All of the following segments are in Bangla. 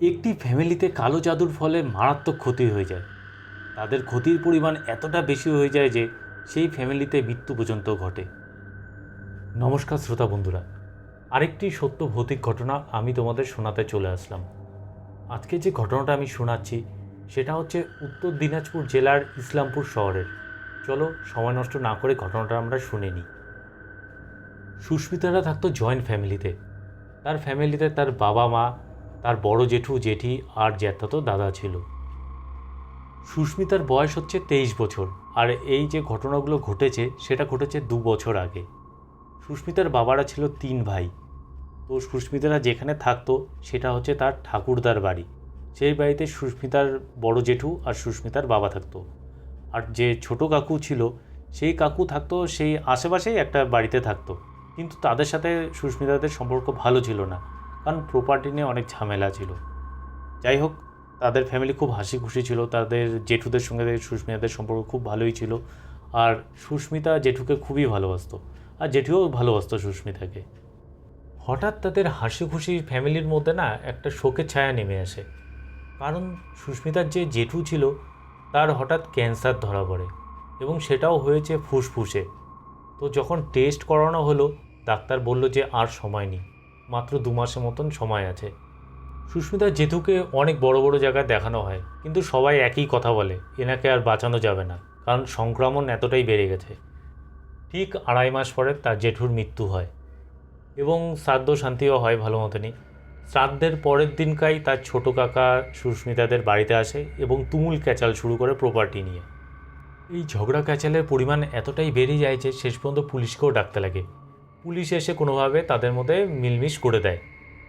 একটি ফ্যামিলিতে কালো জাদুর ফলে মারাত্মক ক্ষতি হয়ে যায়। তাদের ক্ষতির পরিমাণ এতটা বেশি হয়ে যায় যে সেই ফ্যামিলিতে মৃত্যু পর্যন্ত ঘটে। নমস্কার শ্রোতা বন্ধুরা, আরেকটি সত্য ভৌতিক ঘটনা আমি তোমাদের শোনাতে চলে আসলাম। আজকে যে ঘটনাটা আমি শোনাচ্ছি সেটা হচ্ছে উত্তর দিনাজপুর জেলার ইসলামপুর শহরের। চলো সময় নষ্ট না করে ঘটনাটা আমরা শুনে নিই। সুস্মিতারা থাকতো জয়েন্ট ফ্যামিলিতে। তার ফ্যামিলিতে তার বাবা মা, তার বড় জেঠু জেঠি আর জ্যাঠাতো দাদা ছিল। সুস্মিতার বয়স হচ্ছে 23 বছর, আর এই যে ঘটনাগুলো ঘটেছে সেটা ঘটেছে 2 বছর আগে। সুস্মিতার বাবারা ছিল 3 ভাই। তো সুস্মিতারা যেখানে থাকতো সেটা হচ্ছে তার ঠাকুরদার বাড়ি। সেই বাড়িতে সুস্মিতার বড় জেঠু আর সুস্মিতার বাবা থাকতো। আর যে ছোট কাকু ছিল সেই কাকু থাকতো সেই আশেপাশেই একটা বাড়িতে থাকতো, কিন্তু তাদের সাথে সুস্মিতাদের সম্পর্ক ভালো ছিল না, কারণ প্রপার্টি নিয়ে অনেক ঝামেলা ছিল। যাই হোক, তাদের ফ্যামিলি খুব হাসি খুশি ছিল। তাদের জেঠুদের সঙ্গে সুস্মিতাদের সম্পর্ক খুব ভালোই ছিল। আর সুস্মিতা জেঠুকে খুবই ভালোবাসতো, আর জেঠুও ভালোবাসতো সুস্মিতাকে। হঠাৎ তাদের হাসি খুশি ফ্যামিলির মধ্যে না একটা শোকের ছায়া নেমে আসে। কারণ সুস্মিতার যে জেঠু ছিল তার হঠাৎ ক্যান্সার ধরা পড়ে, এবং সেটাও হয়েছে ফুসফুসে। তো যখন টেস্ট করানো হলো, ডাক্তার বলল যে আর সময় নেই, মাত্র 2 মাসের মতন সময় আছে। সুস্মিতার জেঠুকে অনেক বড় বড় জায়গায় দেখানো হয়, কিন্তু সবাই একই কথা বলে, এনাকে আর বাঁচানো যাবে না, কারণ সংক্রমণ এতটাই বেড়ে গেছে। ঠিক 2.5 মাস পরে তার জেঠুর মৃত্যু হয়, এবং শ্রাদ্ধ শান্তিও হয় ভালো মতনই। শ্রাদ্ধের পরের দিনকাই তার ছোট কাকা সুস্মিতাদের বাড়িতে আসে এবং তুমুল ক্যাচাল শুরু করে প্রপার্টি নিয়ে। এই ঝগড়া ক্যাচালের পরিমাণ এতটাই বেড়ে যায় যে শেষ পর্যন্ত পুলিশকেও ডাকতে লাগে। পুলিশ এসে কোনোভাবে তাদের মধ্যে মিলমিশ করে দেয়।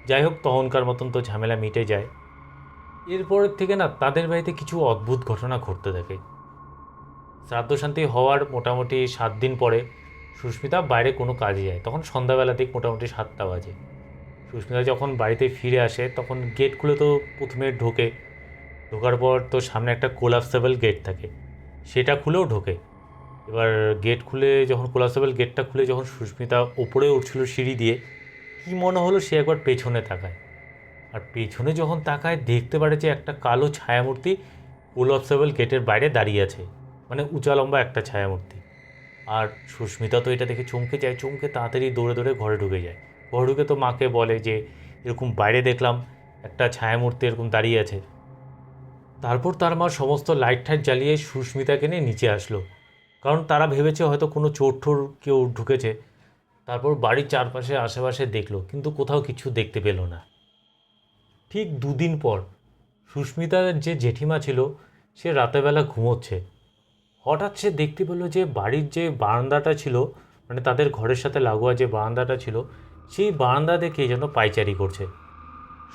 যাই হোক, তখনকার মতন তো ঝামেলা মিটে যায়। এরপরের থেকে না তাদের বাড়িতে কিছু অদ্ভুত ঘটনা ঘটতে থাকে। শ্রাদ্ধ শান্তি হওয়ার মোটামুটি 7 দিন পরে সুস্মিতা বাইরে কোনো কাজে যায়। তখন সন্ধ্যাবেলা দিক মোটামুটি 7টা বাজে। সুস্মিতা যখন বাড়িতে ফিরে আসে তখন গেট খুলে তো প্রথমে ঢোকার পর তো সামনে একটা কোলাপসেবল গেট থাকে, সেটা খুলেও ঢোকে। এবার গেট খুলে যখন কোলাপসেবল গেটটা খুলে যখন সুস্মিতা ওপরে উঠছিল সিঁড়ি দিয়ে, কী মনে হলো সে একবার পেছনে তাকায়। আর পেছনে যখন তাকায় দেখতে পারে যে একটা কালো ছায়ামূর্তি কোলাপসেবল গেটের বাইরে দাঁড়িয়ে আছে, মানে উঁচা লম্বা একটা ছায়ামূর্তি। আর সুস্মিতা তো এটা দেখে চমকে যায়, চমকে তাড়াতাড়ি দৌড়ে দৌড়ে ঘরে ঢুকে যায়। ঘরে ঢুকে তো মাকে বলে যে এরকম বাইরে দেখলাম একটা ছায়ামূর্তি এরকম দাঁড়িয়ে আছে। তারপর তার মা সমস্ত লাইট টাইট জ্বালিয়ে সুস্মিতাকে নিয়ে নিচে আসলো, কারণ তারা ভেবেছে হয়তো কোনো চোর ঠোর কেউ ঢুকেছে। তারপর বাড়ির চারপাশে আশেপাশে দেখলো, কিন্তু কোথাও কিছু দেখতে পেল না। ঠিক 2 দিন পর সুস্মিতার যে জেঠিমা ছিল সে রাতেরবেলা ঘুমোচ্ছে। হঠাৎ সে দেখতে পেলো যে বাড়ির যে বারান্দাটা ছিল, মানে তাদের ঘরের সাথে লাগোয়া যে বারান্দাটা ছিল, সেই বারান্দা দেখে যেন পায়চারি করছে।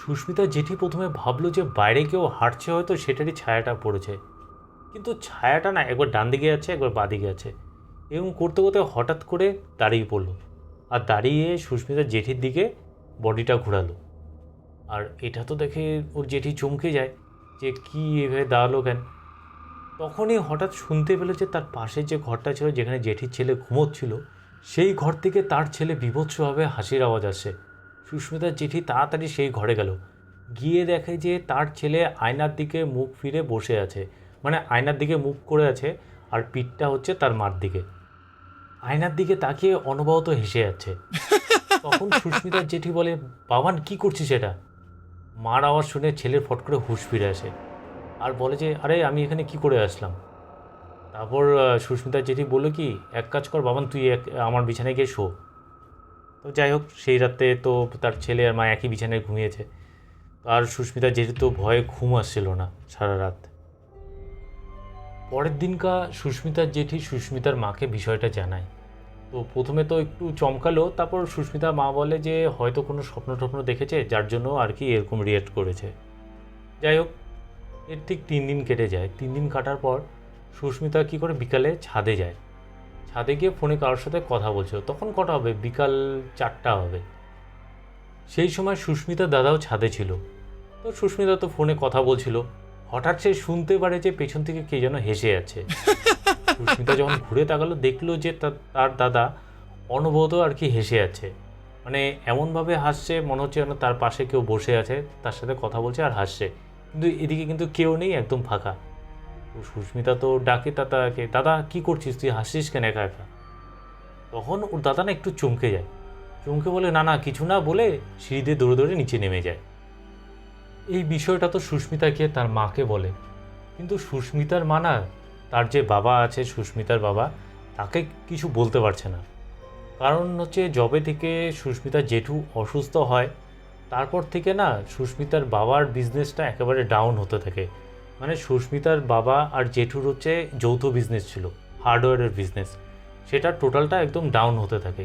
সুস্মিতা জেঠি প্রথমে ভাবলো যে বাইরে কেউ হাঁটছে, হয়তো সেটারই ছায়াটা পড়েছে। কিন্তু ছায়াটা না একবার ডান দিকে আছে একবার বাঁ দিকে আছে, এবং করতে করতে হঠাৎ করে দাঁড়িয়ে পড়লো। আর দাঁড়িয়ে সুস্মিতা জেঠির দিকে বডিটা ঘোরালো। আর এটা তো দেখে ওর জেঠি চমকে যায় যে কী এভাবে দাঁড়ালো কেন। তখনই হঠাৎ শুনতে পেলো যে তার পাশের যে ঘরটা ছিল যেখানে জেঠির ছেলে ঘুমোচ্ছিল, সেই ঘর থেকে তার ছেলে বীভৎসভাবে হাসির আওয়াজ আসছে। সুস্মিতার জেঠি তাড়াতাড়ি সেই ঘরে গেল, গিয়ে দেখে যে তার ছেলে আয়নার দিকে মুখ ফিরে বসে আছে, মানে আয়নার দিকে মুখ করে আছে, আর পিঠটা হচ্ছে তার মার দিকে। আয়নার দিকে তাকিয়ে অনবরত হেসে যাচ্ছে। তখন সুস্মিতার জেঠি বলে, বাবান কী করছিস এটা? মার আওয়াজ শুনে ছেলের ফট করে হুঁশ ফিরে আসে, আর বলে যে আরে আমি এখানে কি করে আসলাম। তারপর সুস্মিতার জেঠি বললো কি, এক কাজ কর বাবান, তুই আমার বিছানায় গিয়ে শো। তো যাই হোক, সেই রাতে তো তার ছেলে আর মা একই বিছানায় ঘুমিয়েছে। আর সুস্মিতার জেঠি তো ভয়ে ঘুম আসছিল না সারা রাত। পরের দিনকা সুস্মিতার জেঠি সুস্মিতার মাকে বিষয়টা জানায়। তো প্রথমে তো একটু চমকালো, তারপর সুস্মিতার মা বলে যে হয়তো কোনো স্বপ্ন টপ্ন দেখেছে যার জন্য আর কি এরকম রিয়েক্ট করেছে। যাই হোক, এর ঠিক 3 দিন কেটে যায়। 3 দিন কাটার পর সুস্মিতা কী করে বিকালে ছাদে যায়। ছাদে গিয়ে ফোনে কারোর সাথে কথা বলছিল। তখন কটা হবে, বিকাল 4টা হবে। সেই সময় সুস্মিতার দাদাও ছাদে ছিল। তো সুস্মিতা তো ফোনে কথা বলছিল। হঠাৎ সে শুনতে পারে যে পেছন থেকে কে যেন হেসে যাচ্ছে। সুস্মিতা যখন ঘুরে তাকালো দেখলো যে তার দাদা অনবরত আর কি হেসে যাচ্ছে, মানে এমনভাবে হাসছে মনে হচ্ছে যেন তার পাশে কেউ বসে আছে, তার সাথে কথা বলছে আর হাসছে, কিন্তু এদিকে কিন্তু কেউ নেই, একদম ফাঁকা। তো সুস্মিতা তো ডাকে দাদাকে, দাদা কী করছিস, তুই হাসছিস কেন একা একা? তখন ওর দাদা না একটু চমকে যায়, চমকে বলে না না কিছু না, বলে সিঁড়ি দিয়ে দৌড়ে দৌড়ে নিচে নেমে যায়। এই বিষয়টা তো সুস্মিতা গিয়ে তার মাকে বলে, কিন্তু সুস্মিতার মা না, তার যে বাবা আছে সুস্মিতার বাবা, তাকে কিছু বলতে পারছে না। কারণ হচ্ছে যবে থেকে সুস্মিতার জেঠু অসুস্থ হয়, তারপর থেকে না সুস্মিতার বাবার বিজনেসটা একেবারে ডাউন হতে থাকে। মানে সুস্মিতার বাবা আর জেঠুর হচ্ছে যৌথ বিজনেস ছিল, হার্ডওয়্যারের বিজনেস, সেটা টোটালটা একদম ডাউন হতে থাকে।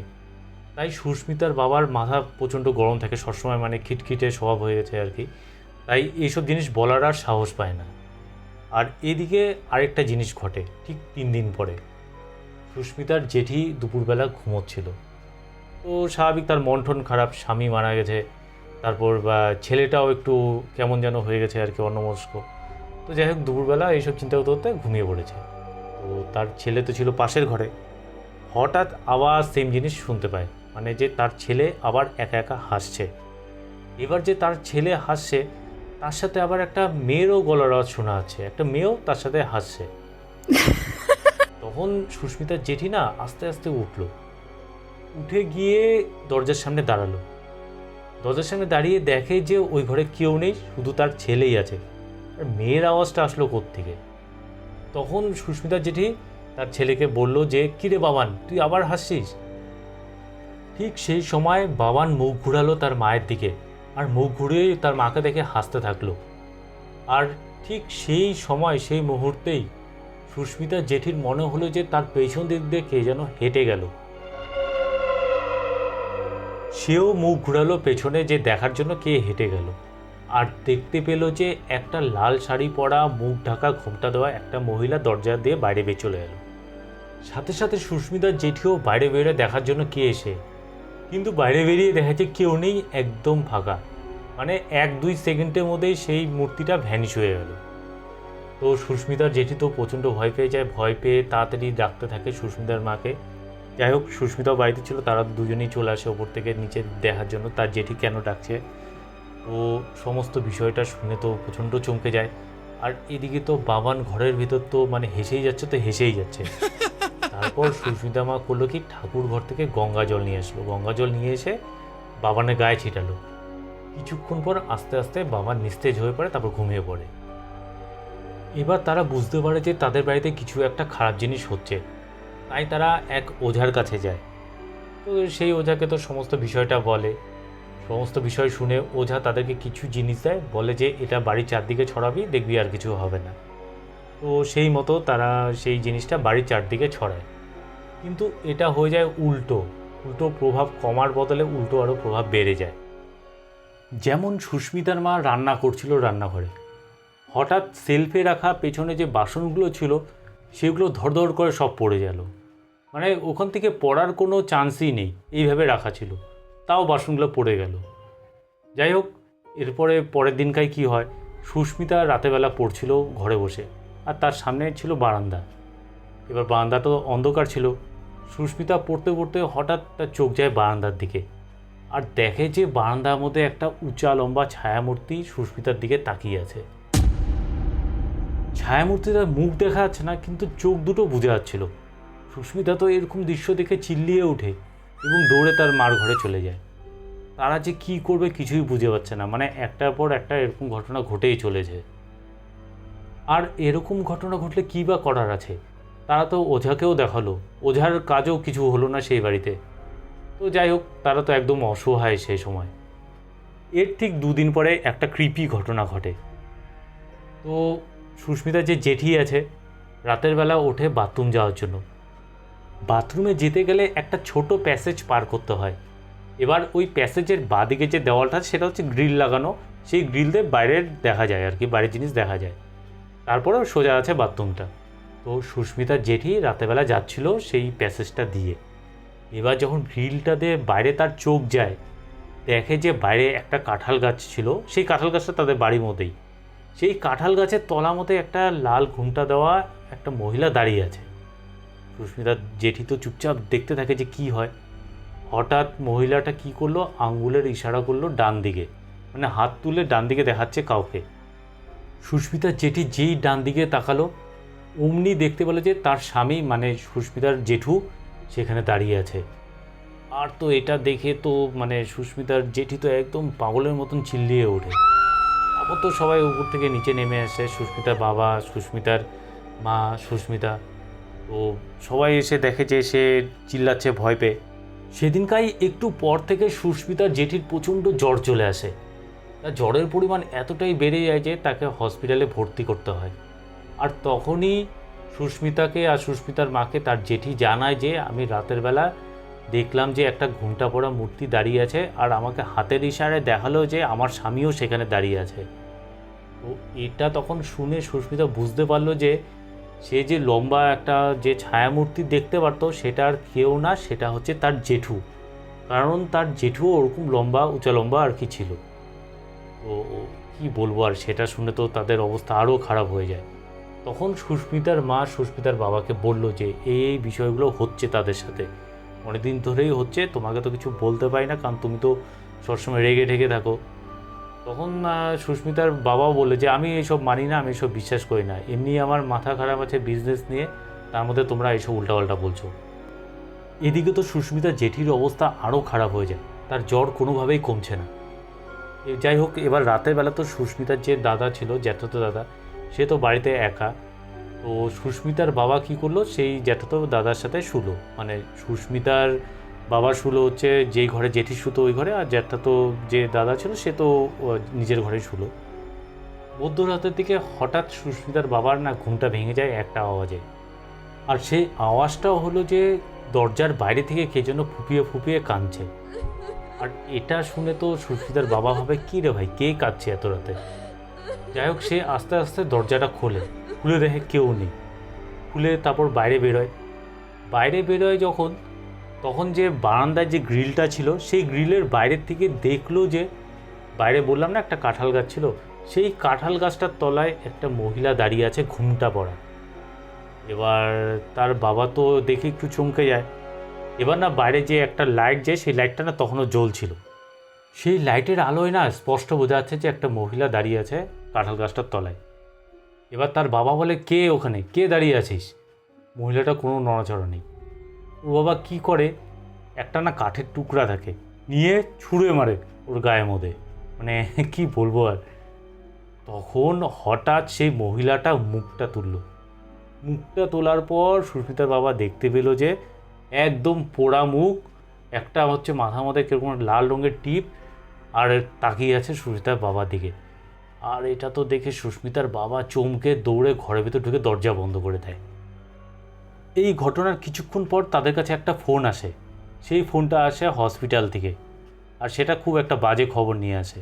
তাই সুস্মিতার বাবার মাথা প্রচণ্ড গরম থাকে সবসময়, মানে খিটখিটে স্বভাব হয়ে গেছে আর কি। তাই এইসব জিনিস বলার আর সাহস পায় না। আর এদিকে আরেকটা জিনিস ঘটে ঠিক 3 দিন পরে। সুস্মিতার জেঠি দুপুরবেলা ঘুমোচ্ছিল, তো স্বাভাবিক তার মন টন খারাপ, স্বামী মারা গেছে, তারপর বা ছেলেটাও একটু কেমন যেন হয়ে গেছে আর কি, অন্যমনস্ক। তো যাই হোক দুপুরবেলা এইসব চিন্তা করতে করতে ঘুমিয়ে পড়েছে। তো তার ছেলে তো ছিল পাশের ঘরে, হঠাৎ আবার সেম জিনিস শুনতে পায়, মানে যে তার ছেলে আবার একা একা হাসছে। এবার যে তার ছেলে হাসছে, তার সাথে আবার একটা মেয়েরও গলার আওয়াজ শোনা যাচ্ছে, একটা মেয়েও তার সাথে হাসছে। তখন সুস্মিতার জেঠি না আস্তে আস্তে উঠে গিয়ে দরজার সামনে দাঁড়ালো। দরজার সামনে দাঁড়িয়ে দেখে যে ওই ঘরে কেউ নেই, শুধু তার ছেলেই আছে। আর মেয়ের আওয়াজটা আসলো কোত্থেকে? তখন সুস্মিতার জেঠি তার ছেলেকে বলল যে কিরে বাবান, তুই আবার হাসছিস? ঠিক সেই সময় বাবান মুখ ঘুরালো তার মায়ের দিকে, আর মুখ ঘুরিয়ে তার মাকে দেখে হাসতে থাকলো। আর ঠিক সেই সময় সেই মুহূর্তেই সুস্মিতা জেঠির মনে হলো যে তার পেছন দিক দিয়ে কে যেন হেঁটে গেল। সেও মুখ ঘুরালো পেছনে, যে দেখার জন্য কে হেঁটে গেল, আর দেখতে পেল যে একটা লাল শাড়ি পরা, মুখ ঢাকা, ঘোমটা দেওয়া একটা মহিলা দরজা দিয়ে বাইরে বেরিয়ে চলে গেল। সাথে সাথে সুস্মিতার জেঠিও বাইরে বেরিয়ে দেখার জন্য কে এসে, কিন্তু বাইরে বেরিয়ে দেখা যায় কেউ নেই, একদম ফাঁকা। মানে 1-2 সেকেন্ডের মধ্যেই সেই মূর্তিটা ভ্যানিশ হয়ে গেল। তো সুস্মিতার জেঠি তো প্রচণ্ড ভয় পেয়ে যায়, ভয় পেয়ে তাড়াতাড়ি ডাকতে থাকে সুস্মিতার মাকে। যাই হোক সুস্মিতাও বাড়িতে ছিল, তারা দুজনেই চলে আসে ওপর থেকে নিচে দেখার জন্য তার জেঠি কেন ডাকছে। ও সমস্ত বিষয়টা শুনে তো প্রচণ্ড চমকে যায়। আর এদিকে তো বাবান ঘরের ভিতর তো মানে হেসেই যাচ্ছে, তো হেসেই যাচ্ছে। তারপর সুস্মিতা মা করলো কি, ঠাকুর ঘর থেকে গঙ্গা জল নিয়ে আসলো, গঙ্গা জল নিয়ে এসে বাবানের গায়ে ছিটালো। কিছুক্ষণ পর আস্তে আস্তে বাবান নিস্তেজ হয়ে পড়ে, তারপর ঘুমিয়ে পড়ে। এবার তারা বুঝতে পারে যে তাদের বাড়িতে কিছু একটা খারাপ জিনিস হচ্ছে, তাই তারা এক ওঝার কাছে যায়। তো সেই ওঝাকে তো সমস্ত বিষয়টা বলে, সমস্ত বিষয় শুনে ওঝা তাদেরকে কিছু জিনিস দেয়, বলে যে এটা বাড়ির চারদিকে ছড়াবি, দেখবি আর কিছু হবে না। তো সেই মতো তারা সেই জিনিসটা বাড়ির চারদিকে ছড়ায়, কিন্তু এটা হয়ে যায় উল্টো। উল্টো প্রভাব কমার বদলে উল্টো আরও প্রভাব বেড়ে যায়। যেমন সুস্মিতার মা রান্না করছিল রান্নাঘরে, হঠাৎ সেলফে রাখা পেছনে যে বাসনগুলো ছিল সেগুলো ধড়ধড় করে সব পড়ে গেল। মানে ওখান থেকে পড়ার কোনো চান্সই নেই, এইভাবে রাখা ছিল, তাও বাসনগুলো পড়ে গেল। যাই হোক এরপরে পরের দিনকায় কি হয়, সুস্মিতা রাতেরবেলা পড়ছিল ঘরে বসে, আর তার সামনে ছিল বারান্দা। এবার বারান্দা তো অন্ধকার ছিল, সুস্মিতা পড়তে পড়তে হঠাৎ তার চোখ যায় বারান্দার দিকে, আর দেখে যে বারান্দার মধ্যে একটা উঁচা লম্বা ছায়ামূর্তি সুস্মিতার দিকে তাকিয়ে আছে। ছায়ামূর্তিটার মুখ দেখা যাচ্ছে না, কিন্তু চোখ দুটো বুঝে যাচ্ছিল। সুস্মিতা তো এরকম দৃশ্য দেখে চিল্লিয়ে ওঠে এবং দৌড়ে তার মার ঘরে চলে যায়। তারা যে কী করবে কিছুই বুঝে পাচ্ছে না, মানে একটার পর একটা এরকম ঘটনা ঘটেই চলেছে। আর এরকম ঘটনা ঘটলে কী বা করার আছে, তারা তো ওঝাকেও দেখালো, ওঝার কাজও কিছু হলো না সেই বাড়িতে। তো যাই হোক তারা তো একদম অসহায় সেই সময়। এর ঠিক 2 দিন পরে একটা ক্রিপি ঘটনা ঘটে। তো সুস্মিতার যে জেঠি আছে রাতের বেলা ওঠে বাথরুম যাওয়ার জন্য। বাথরুমে যেতে গেলে একটা ছোট প্যাসেজ পার করতে হয়। এবার ওই প্যাসেজের বাঁদিকে যে দেওয়ালটা সেটা হচ্ছে গ্রিল লাগানো, সেই গ্রিল দিয়ে বাইরের দেখা যায় আর কি, বাইরের জিনিস দেখা যায়। তারপরেও সোজা আছে বাথরুমটা। তো সুস্মিতার জেঠি রাতেরবেলা যাচ্ছিল সেই প্যাসেজটা দিয়ে। এবার যখন গ্রিলটা দিয়ে বাইরে তার চোখ যায়, দেখে যে বাইরে একটা কাঁঠাল গাছ ছিল, সেই কাঁঠাল গাছটা তাদের বাড়ির মধ্যেই। সেই কাঁঠাল গাছের তলা মতো একটা লাল ঘুমটা দেওয়া একটা মহিলা দাঁড়িয়ে আছে। সুস্মিতার জেঠি তো চুপচাপ দেখতে থাকে যে কি হয়। হঠাৎ মহিলাটা কি করলো, আঙ্গুলের ইশারা করলো ডান দিকে, মানে হাত তুলে ডান দিকে দেখাচ্ছে কাউকে। সুস্মিতার জেঠি যেই ডান দিকে তাকালো, অমনি দেখতে পেলো যে তার স্বামী মানে সুস্মিতার জেঠু সেখানে দাঁড়িয়ে আছে। আর তো এটা দেখে তো মানে সুস্মিতার জেঠি তো একদম পাগলের মতন চিল্লিয়ে ওঠে। তারপর তো সবাই উপর থেকে নিচে নেমে আসে, সুস্মিতার বাবা, সুস্মিতার মা, সুস্মিতা। তো সবাই এসে দেখে যে সে চিল্লাচ্ছে ভয় পেয়ে। সেদিনকাই একটু পর থেকে সুস্মিতার জেঠির প্রচণ্ড জ্বর চলে আসে। তার জ্বরের পরিমাণ এতটাই বেড়ে যায় যে তাকে হসপিটালে ভর্তি করতে হয়। আর তখনই সুস্মিতাকে আর সুস্মিতার মাকে তার জেঠি জানায় যে আমি রাতের বেলা দেখলাম যে একটা ঘোমটা পরা মূর্তি দাঁড়িয়ে আছে, আর আমাকে হাতের ইশারায় দেখালো যে আমার স্বামীও সেখানে দাঁড়িয়ে আছে। তো এটা তখন শুনে সুস্মিতা বুঝতে পারলো যে সে যে লম্বা একটা যে ছায়ামূর্তি দেখতে পারতো সেটা আর কেউ না, সেটা হচ্ছে তার জেঠু। কারণ তার জেঠুও ওরকম লম্বা, উঁচা লম্বা আর কি ছিল। তো কী বলবো, আর সেটা শুনে তো তাদের অবস্থা আরও খারাপ হয়ে যায়। তখন সুস্মিতার মা সুস্মিতার বাবাকে বলল যে এই বিষয়গুলো হচ্ছে তাদের সাথে, অনেকদিন ধরেই হচ্ছে, তোমাকে তো কিছু বলতে পারি না কারণ তুমি তো সবসময় রেগে ঢেকে থাকো। তখন সুস্মিতার বাবাও বলে যে আমি এইসব মানি না, আমি এসব বিশ্বাস করি না, এমনি আমার মাথা খারাপ আছে বিজনেস নিয়ে, তার মধ্যে তোমরা এইসব উল্টাপাল্টা বলছো। এদিকে তো সুস্মিতার জেঠির অবস্থা আরও খারাপ হয়ে যায়, তার জ্বর কোনোভাবেই কমছে না। যাই হোক, এবার রাতের বেলা তো সুস্মিতার যে দাদা ছিল, জ্যাঠাতো দাদা, সে তো বাড়িতে একা। তো সুস্মিতার বাবা কি করলো, সেই জ্যাঠাতো দাদার সাথে শুলো, মানে সুস্মিতার বাবা শুলো হচ্ছে যেই ঘরে জেঠি শুতো ওই ঘরে, আর জ্যাঠাতো যে দাদা ছিল সে তো নিজের ঘরে শুলো। মধ্যরাতের দিকে হঠাৎ সুস্মিতার বাবার না ঘুমটা ভেঙে যায় একটা আওয়াজে। আর সেই আওয়াজটাও হলো যে দরজার বাইরে থেকে কে যেন ফুপিয়ে ফুপিয়ে কাঁদছে। আর এটা শুনে তো সুস্মিতার বাবা ভাবে কী রে ভাই, কে কাঁদছে এত রাতে। যাই হোক, সে আস্তে আস্তে দরজাটা খুলে দেখে কেউ নেই। খুলে তারপর বাইরে বেরোয় যখন, তখন যে বারান্দায় যে গ্রিলটা ছিল সেই গ্রিলের বাইরের থেকে দেখলো যে বাইরে বললাম না একটা কাঁঠাল গাছ ছিল, সেই কাঁঠাল গাছটার তলায় একটা মহিলা দাঁড়িয়ে আছে ঘুমটা পড়া। এবার তার বাবা তো দেখে একটু চমকে যায়। এবার না বাইরে যে একটা লাইট যায় সেই লাইটটা না তখনও জ্বলছিল। সেই লাইটের আলোয় না স্পষ্ট বোঝা যাচ্ছে যে একটা মহিলা দাঁড়িয়ে আছে কাঁঠাল গাছটার তলায়। এবার তার বাবা বলে, কে ওখানে, কে দাঁড়িয়ে আছিস? মহিলাটা কোনো নড়াচড়া নেই। ওর বাবা কী করে, একটা না কাঠের টুকরা থাকে, নিয়ে ছুঁড়ে মারে ওর গায়ের মধ্যে। মানে কি বলবো আর। তখন হঠাৎ সেই মহিলাটা মুখটা তোলার পর সুস্মিতার বাবা দেখতে পেল যে একদম পোড়া মুখ, একটা হচ্ছে মাথার মধ্যে কীরকম লাল রঙের টিপ, আর তাকিয়ে আছে সুস্মিতার বাবার দিকে। আর এটা তো দেখে সুস্মিতার বাবা চমকে দৌড়ে ঘরের ভিতর ঢুকে দরজা বন্ধ করে দেয়। এই ঘটনার কিছুক্ষণ পর তাদের কাছে একটা ফোন আসে। সেই ফোনটা আসে হসপিটাল থেকে, আর সেটা খুব একটা বাজে খবর নিয়ে আসে।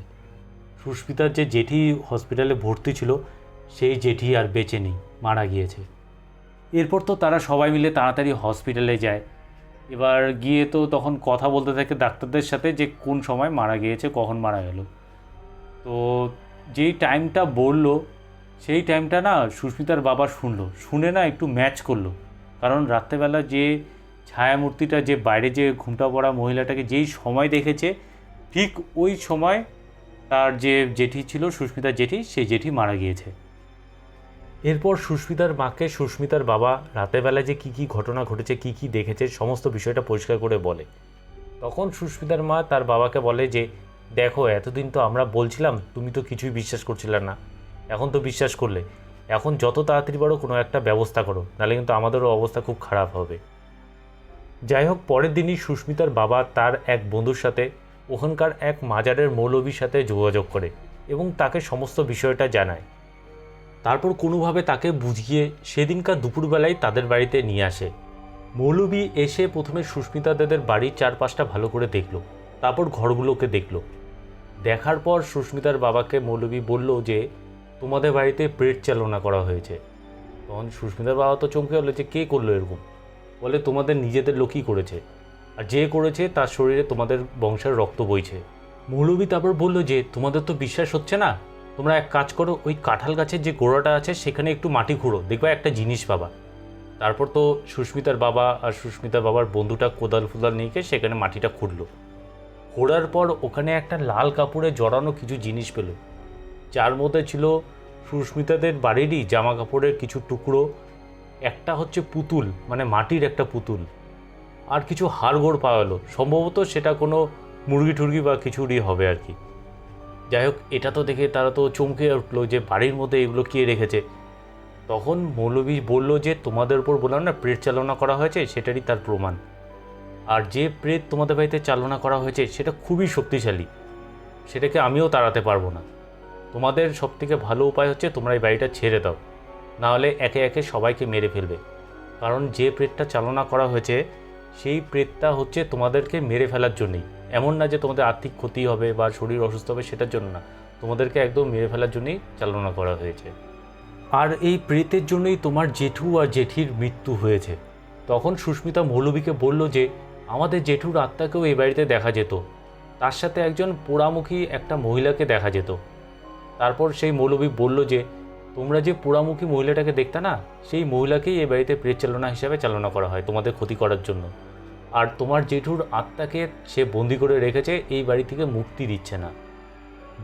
সুস্মিতার যে জেঠি হসপিটালে ভর্তি ছিল সেই জেঠি আর বেঁচে নেই, মারা গিয়েছে। এরপর তো তারা সবাই মিলে তাড়াতাড়ি হসপিটালে যায়। এবার গিয়ে তো তখন কথা বলতে থাকে ডাক্তারদের সাথে যে কোন সময় মারা গিয়েছে, কখন মারা গেল। তো যেই টাইমটা বলল সেই টাইমটা না সুস্মিতার বাবা শুনে না একটু ম্যাচ করলো। কারণ রাত্রেবেলা যে ছায়ামূর্তিটা যে বাইরে যে ঘুমটা পড়া মহিলাটাকে যেই সময় দেখেছে, ঠিক ওই সময় তার যে জেঠি ছিল সুস্মিতার জেঠি, সেই জেঠি মারা গিয়েছে। এরপর সুস্মিতার মাকে সুস্মিতার বাবা রাতেরবেলা যে কী ঘটনা ঘটেছে, কী দেখেছে সমস্ত বিষয়টা পরিষ্কার করে বলে। তখন সুস্মিতার মা তার বাবাকে বলে যে দেখো, এতদিন তো আমরা বলছিলাম, তুমি তো কিছুই বিশ্বাস করছিলে না, এখন তো বিশ্বাস করলে, এখন যত তাড়াতাড়ি পারো কোনো একটা ব্যবস্থা করো, নাহলে কিন্তু আমাদেরও অবস্থা খুব খারাপ হবে। যাই হোক, পরের দিনই সুস্মিতার বাবা তার এক বন্ধুর সাথে ওখানকার এক মাজারের মৌলবীর সাথে যোগাযোগ করে এবং তাকে সমস্ত বিষয়টা জানায়। তারপর কোনোভাবে তাকে বুঝিয়ে সেদিনকার দুপুরবেলায় তাদের বাড়িতে নিয়ে আসে। মৌলবী এসে প্রথমে সুস্মিতাদের বাড়ির চারপাশটা ভালো করে দেখল, তারপর ঘরগুলোকে দেখল। দেখার পর সুস্মিতার বাবাকে মৌলবী বলল যে তোমাদের বাড়িতে প্রেত চালনা করা হয়েছে। তখন সুস্মিতার বাবা তো চমকে গেল যে কে করলো এরকম। বলে তোমাদের নিজেদের লোকই করেছে, আর যে করেছে তার শরীরে তোমাদের বংশের রক্ত বইছে। মৌলবী তারপর বলল যে তোমাদের তো বিশ্বাস হচ্ছে না, তোমরা এক কাজ করো, ওই কাঁঠাল গাছের যে গোড়াটা আছে সেখানে একটু মাটি খুঁড়ো, দেখবে একটা জিনিস পাবা। তারপর তো সুস্মিতার বাবা আর সুস্মিতার বাবার বন্ধুটা কোদাল ফোদাল নিয়ে গিয়ে সেখানে মাটিটা খুঁড়লো। খোঁড়ার পর ওখানে একটা লাল কাপড়ে জড়ানো কিছু জিনিস পেল, যার মধ্যে ছিল সুস্মিতাদের বাড়িরই জামা কাপড়ের কিছু টুকরো, একটা হচ্ছে পুতুল, মানে মাটির একটা পুতুল, আর কিছু হাড়গোড় পাওয়া গেলো। সম্ভবত সেটা কোনো মুরগি টুরগি বা কিছুরই হবে আর কি। যাই হোক, এটা তো দেখে তারা তো চমকে উঠলো যে বাড়ির মধ্যে এগুলো কে রেখেছে। তখন মৌলভী বলল যে তোমাদের উপর বললাম না প্রেত চালনা করা হয়েছে, সেটারই তার প্রমাণ। আর যে প্রেত তোমাদের বাড়িতে চালনা করা হয়েছে সেটা খুবই শক্তিশালী, সেটাকে আমিও তাড়াতে পারবো না। তোমাদের সবথেকে ভালো উপায় হচ্ছে তোমরা এই বাড়িটা ছেড়ে দাও, নাহলে একে একে সবাইকে মেরে ফেলবে। কারণ যে প্রেতটা চালনা করা হয়েছে সেই প্রেতটা হচ্ছে তোমাদেরকে মেরে ফেলার জন্যই। এমন না যে তোমাদের আর্থিক ক্ষতি হবে বা শরীর অসুস্থ হবে, সেটার জন্য না, তোমাদেরকে একদম মেরে ফেলার জন্যই চালনা করা হয়েছে। আর এই প্রেতের জন্যই তোমার জেঠু আর জেঠির মৃত্যু হয়েছে। তখন সুস্মিতা মৌলভীকে বলল যে আমাদের জেঠুর আত্মাকেও এই বাড়িতে দেখা যেত, তার সাথে একজন পোড়ামুখী একটা মহিলাকে দেখা যেত। তারপর সেই মৌলভী বলল যে তোমরা যে পোড়ামুখী মহিলাটাকে দেখতে না, সেই মহিলাকেই এই বাড়িতে প্রেত চালনা হিসাবে চালনা করা হয় তোমাদের ক্ষতি করার জন্য। আর তোমার জেঠুর আত্মাকে সে বন্দি করে রেখেছে, এই বাড়ি থেকে মুক্তি দিচ্ছে না।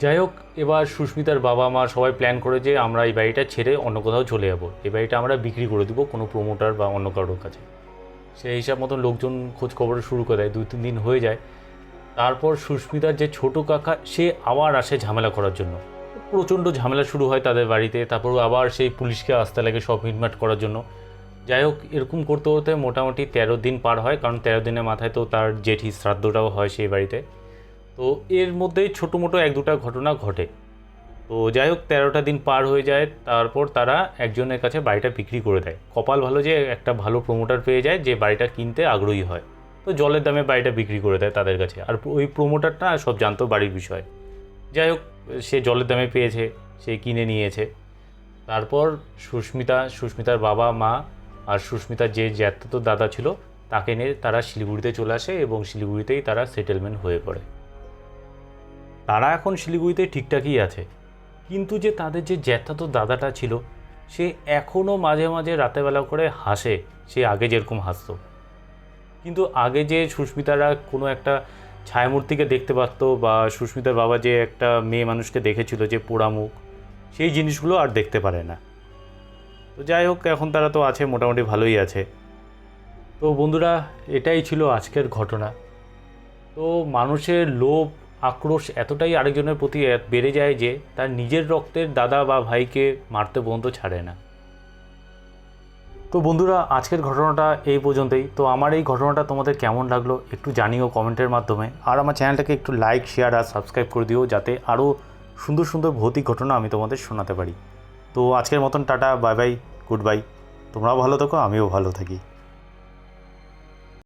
যাই হোক, এবার সুস্মিতার বাবা মা সবাই প্ল্যান করে যে আমরা এই বাড়িটা ছেড়ে অন্য কোথাও চলে যাবো, এই বাড়িটা আমরা বিক্রি করে দেবো কোনো প্রমোটার বা অন্য কারোর কাছে। সেই হিসাব মতন লোকজন খোঁজ খবর শুরু করে দেয়। 2-3 দিন হয়ে যায়। তারপর সুস্মিতার যে ছোট কাকা সে আবার আসে ঝামেলা করার জন্য। প্রচণ্ড ঝামেলা শুরু হয় তাদের বাড়িতে। তারপর আবার সেই পুলিশকে আসতে লাগে সব মিটমাট করার জন্য। যাই হোক, এরকম করতে করতে মোটামুটি 13 দিন পার হয়, কারণ 13 দিনের মাথায় তো তার জেঠি শ্রাদ্ধটাও হয় সেই বাড়িতে। তো এর মধ্যেই ছোটো মোটো 1-2টা ঘটনা ঘটে। তো যাই হোক, 13টা দিন পার হয়ে যায়। তারপর তারা একজনের কাছে বাড়িটা বিক্রি করে দেয়। কপাল ভালো যে একটা ভালো প্রমোটার পেয়ে যায় যে বাড়িটা কিনতে আগ্রহী হয়, তো জলের দামে বাড়িটা বিক্রি করে দেয় তাদের কাছে। আর ওই প্রমোটারটা সব জানতো বাড়ির বিষয়। যাই হোক, সে জলের দামে পেয়েছে, সে কিনে নিয়েছে। তারপর সুস্মিতার বাবা মা আর সুস্মিতার যে জ্যাঠাতো দাদা ছিল তাকে নিয়ে তারা শিলিগুড়িতে চলে আসে এবং শিলিগুড়িতেই তারা সেটেলমেন্ট হয়ে পড়ে। তারা এখন শিলিগুড়িতে ঠিকঠাকই আছে, কিন্তু যে তাদের যে জ্যাঠাতো দাদাটা ছিল সে এখনও মাঝে মাঝে রাতেরবেলা করে হাসে, সে আগে যেরকম হাসতো। কিন্তু আগে যে সুস্মিতারা কোনো একটা ছায়ামূর্তিকে দেখতে পারতো বা সুস্মিতার বাবা যে একটা মেয়ে মানুষকে দেখেছিল যে পোড়ামুখ, সেই জিনিসগুলো আর দেখতে পারে না। তো যাই হোক, এখন তারা তো আছে, মোটামুটি ভালোই আছে। তো বন্ধুরা, এটাই ছিল আজকের ঘটনা। তো মানুষের লোভ আক্রোশ এতটাই আরেকজনের প্রতি বেড়ে যায় যে তার নিজের রক্তের দাদা বা ভাইকে মারতে পর্যন্ত ছাড়ে না। তো বন্ধুরা, আজকের ঘটনাটা এই পর্যন্তই। তো আমার এই ঘটনাটা তোমাদের কেমন লাগলো একটু জানিও কমেন্টের মাধ্যমে। আর আমার চ্যানেলটাকে একটু লাইক, শেয়ার আর সাবস্ক্রাইব করে দিও, যাতে আরও সুন্দর সুন্দর ভৌতিক ঘটনা আমি তোমাদের শোনাতে পারি। তো আজকের মতন tata, bye bye, good bye. তোমরাও ভালো থাকো, আমিও ভালো থাকি।